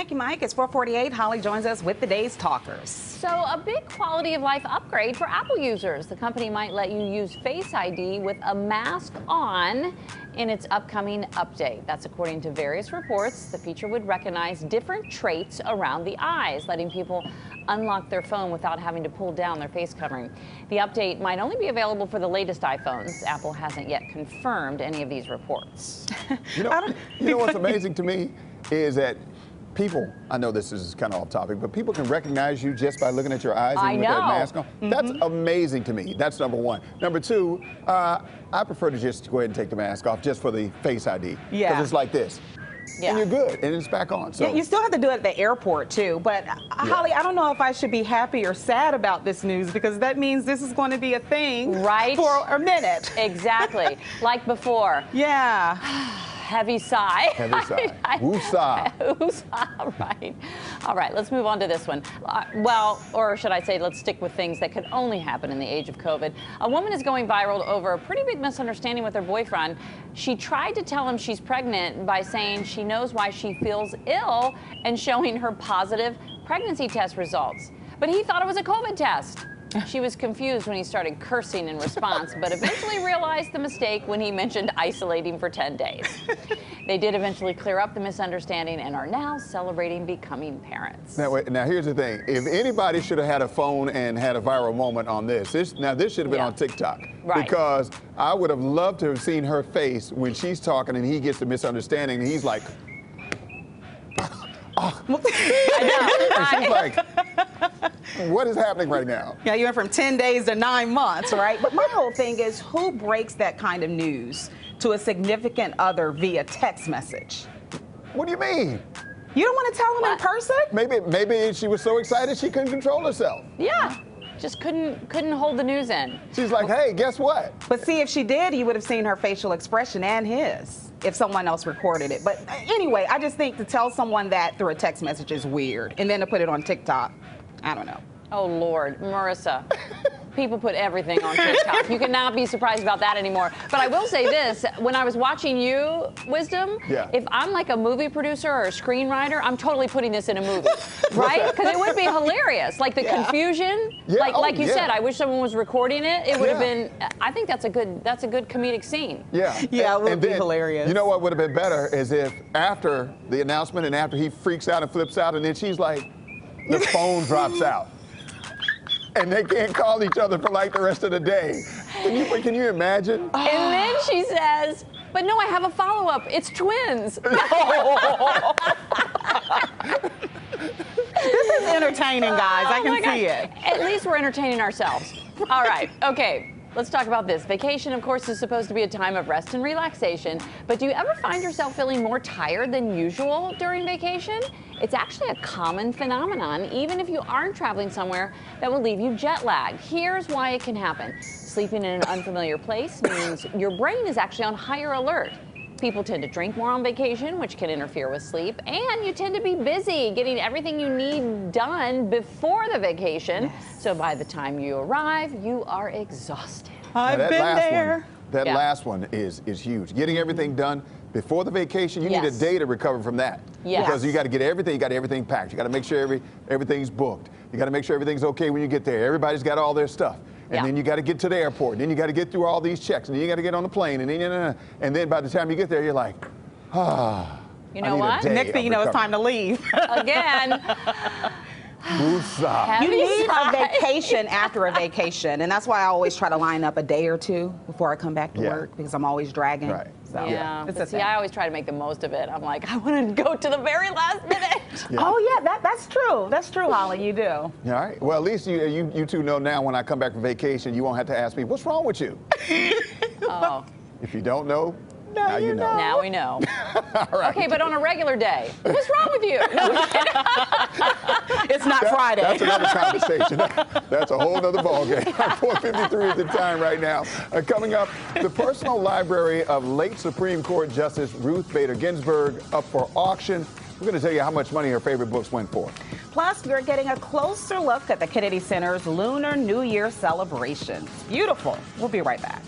Thank you, Mike. It's 4:48. Holly joins us with the day's talkers. So a big quality of life upgrade for Apple users. The company might let you use Face ID with a mask on in its upcoming update. That's according to various reports. The feature would recognize different traits around the eyes, letting people unlock their phone without having to pull down their face covering. The update might only be available for the latest iPhones. Apple hasn't yet confirmed any of these reports. You know what's amazing to me is that people, I know this is kind of off topic, but people can recognize you just by looking at your eyes and with that mask on. That's amazing to me. That's number one. Number two, I prefer to just go ahead and take the mask off just for the Face ID. Yeah. Because it's like this. Yeah. And you're good, and it's back on. So yeah, you still have to do it at the airport, too. But, Holly, I don't know if I should be happy or sad about this news, because that means this is going to be a thing for a minute. Exactly. Like before. Yeah. Heavy sigh. Heavy sigh. Woosah. Woosah, right. All right, let's move on to this one. Well, or should I say, let's stick with things that could only happen in the age of COVID. A woman is going viral over a pretty big misunderstanding with her boyfriend. She tried to tell him she's pregnant by saying she knows why she feels ill and showing her positive pregnancy test results. But he thought it was a COVID test. She was confused when he started cursing in response, but eventually realized the mistake when he mentioned isolating for 10 days. They did eventually clear up the misunderstanding and are now celebrating becoming parents. Now here's the thing. If anybody should have had a phone and had a viral moment on this should have been on TikTok. Right. Because I would have loved to have seen her face when she's talking and he gets the misunderstanding and he's like, I know. And she's like, what is happening right now? Yeah, you went from 10 days to 9 months, right? But my whole thing is, who breaks that kind of news to a significant other via text message? What do you mean? You don't want to tell them in person? Maybe she was so excited she couldn't control herself. Yeah. Just couldn't hold the news in. She's like, hey, guess what? But see, if she did, you would have seen her facial expression and his if someone else recorded it. But anyway, I just think to tell someone that through a text message is weird. And then to put it on TikTok, I don't know. Oh, Lord. Marissa, people put everything on TikTok. You cannot be surprised about that anymore. But I will say this. When I was watching you, Wisdom, if I'm like a movie producer or a screenwriter, I'm totally putting this in a movie, right? Because it would be hilarious. Like the confusion. Like you said, I wish someone was recording it. It would have been, I think that's a good comedic scene. Yeah. Yeah, it would be hilarious. You know what would have been better is if after the announcement and after he freaks out and flips out and then she's like, the phone drops out. And they can't call each other for like the rest of the day. Can you imagine? And then she says, but no, I have a follow-up. It's twins. This is entertaining, guys. I can see it. At least we're entertaining ourselves. All right. Okay. Let's talk about this. Vacation, of course, is supposed to be a time of rest and relaxation, but do you ever find yourself feeling more tired than usual during vacation? It's actually a common phenomenon, even if you aren't traveling somewhere that will leave you jet lag. Here's why it can happen. Sleeping in an unfamiliar place means your brain is actually on higher alert. People tend to drink more on vacation, which can interfere with sleep, and you tend to be busy getting everything you need done before the vacation. So by the time you arrive, you are exhausted. I've been there. That last one is huge. Getting everything done before the vacation, you need a day to recover from that. Because you got to get everything, packed. You got to make sure everything's booked. You got to make sure everything's okay when you get there. Everybody's got all their stuff. And then you got to get to the airport. And then you got to get through all these checks. And then you got to get on the plane. And then by the time you get there, you're like, you know what? Next thing you know, it's time to leave. Again. You need a vacation after a vacation. And that's why I always try to line up a day or two before I come back to work, because I'm always dragging. Right. So, I always try to make the most of it. I'm like, I want to go to the very last minute. Oh, yeah, that's true. That's true, Holly. You do. All right. Well, at least you two know now when I come back from vacation, you won't have to ask me, what's wrong with you? Oh. If you don't know, now you know. Now we know. All right. Okay, but on a regular day, what's wrong with you? No, it's not Friday. That's another conversation. That's a whole other ballgame. 4:53 is the time right now. Coming up, the personal library of late Supreme Court Justice Ruth Bader Ginsburg up for auction. We're going to tell you how much money her favorite books went for. Plus, you're getting a closer look at the Kennedy Center's Lunar New Year celebrations. Beautiful. We'll be right back.